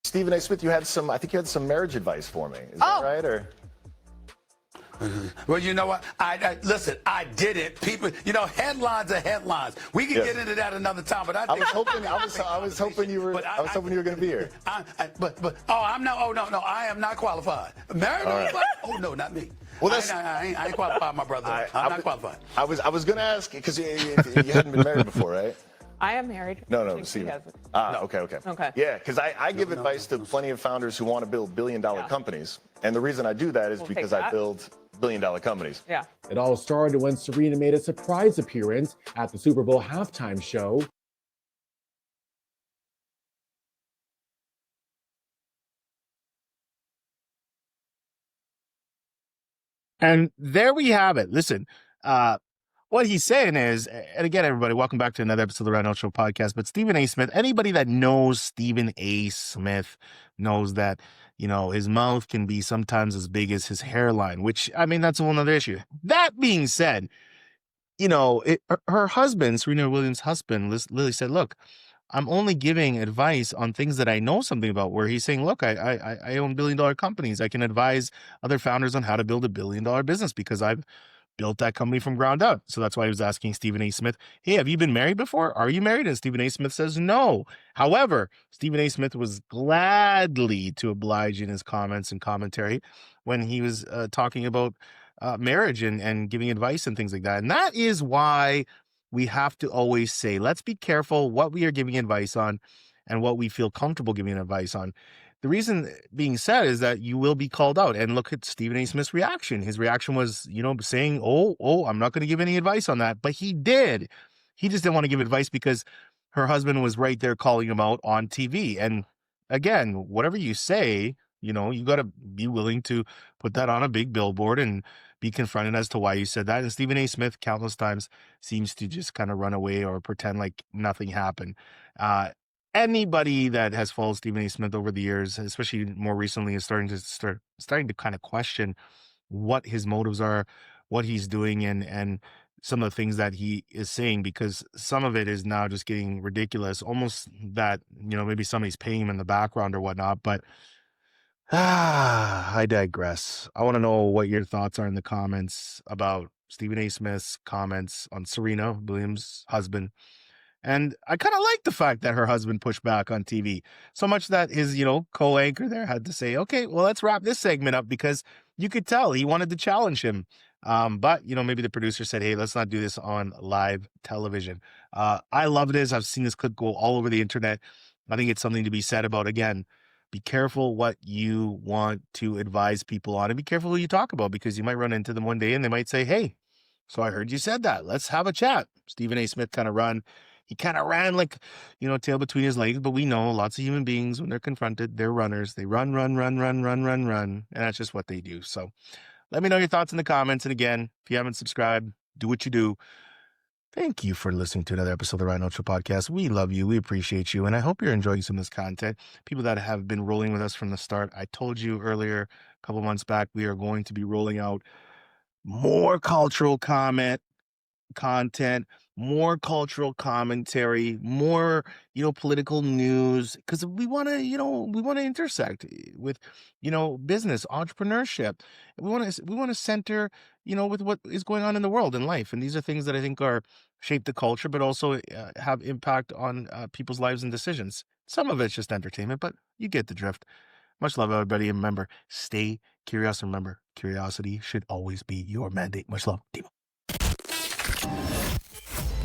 Stephen A. Smith, I think you had some marriage advice for me. Is that right? Or Well, you know what? Listen, I did it. People, headlines are headlines. We can get into that another time, but I was hoping you were going to be here. I am not qualified. Married? Right. Oh no, not me. Well, I ain't qualified, my brother. I'm not qualified. I was going to ask because you hadn't been married before, right? I am married. No, Stephen. Okay. Yeah, because I give advice to plenty of founders who want to build billion-dollar companies. And the reason I do that is because I build billion-dollar companies. Yeah. It all started when Serena made a surprise appearance at the Super Bowl halftime show. And there we have it. Listen, what he's saying is, and again, everybody, welcome back to another episode of the Ryan Holtz Show podcast. But Stephen A. Smith, anybody that knows Stephen A. Smith knows that, his mouth can be sometimes as big as his hairline, which, that's a whole nother issue. That being said, her husband, Serena Williams' husband, Lily said, look, I'm only giving advice on things that I know something about, where he's saying, look, I own billion-dollar companies. I can advise other founders on how to build a billion-dollar business because I've built that company from ground up. So that's why he was asking Stephen A. Smith, hey, have you been married before? Are you married? And Stephen A. Smith says no. However, Stephen A. Smith was gladly to oblige in his comments and commentary when he was talking about marriage and giving advice and things like that. And that is why we have to always say, let's be careful what we are giving advice on and what we feel comfortable giving advice on. The reason being said is that you will be called out. And look at Stephen A. Smith's reaction. His reaction was, saying, oh, I'm not going to give any advice on that. But he did. He just didn't want to give advice because her husband was right there calling him out on TV. And again, whatever you say, you got to be willing to put that on a big billboard and be confronted as to why you said that. And Stephen A. Smith countless times seems to just kind of run away or pretend like nothing happened. Anybody that has followed Stephen A. Smith over the years, especially more recently, is starting to kind of question what his motives are, what he's doing, and some of the things that he is saying, because some of it is now just getting ridiculous, almost that, maybe somebody's paying him in the background or whatnot. But I digress. I want to know what your thoughts are in the comments about Stephen A. Smith's comments on Serena Williams' husband. And I kind of like the fact that her husband pushed back on TV so much that his, co-anchor there had to say, okay, well, let's wrap this segment up, because you could tell he wanted to challenge him. But, maybe the producer said, hey, let's not do this on live television. I love this. I've seen this clip go all over the internet. I think it's something to be said about, again, be careful what you want to advise people on, and be careful who you talk about, because you might run into them one day and they might say, hey, so I heard you said that. Let's have a chat. Stephen A. Smith kind of ran like, tail between his legs. But we know lots of human beings, when they're confronted, they're runners. They run. And that's just what they do. So let me know your thoughts in the comments. And again, if you haven't subscribed, do what you do. Thank you for listening to another episode of the Ryan Holtz Show podcast. We love you. We appreciate you. And I hope you're enjoying some of this content. People that have been rolling with us from the start. I told you earlier, a couple months back, we are going to be rolling out more cultural content, more cultural commentary, more, political news, because we want to intersect with, business, entrepreneurship. We want to center, with what is going on in the world and life. And these are things that I think shape the culture, but also have impact on people's lives and decisions. Some of it's just entertainment, but you get the drift. Much love, everybody. And remember, stay curious. Remember, curiosity should always be your mandate. Much love. Demo.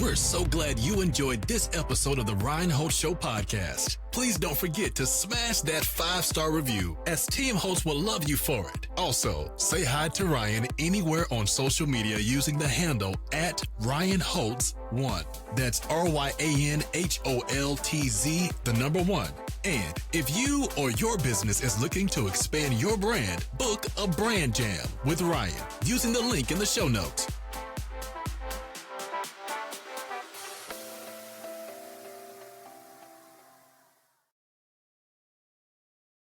We're so glad you enjoyed this episode of the Ryan Holtz Show podcast. Please don't forget to smash that 5-star review, as Team Holtz will love you for it. Also, say hi to Ryan anywhere on social media using the handle @RyanHoltz1. That's RyanHoltz1. And if you or your business is looking to expand your brand, book a brand jam with Ryan using the link in the show notes.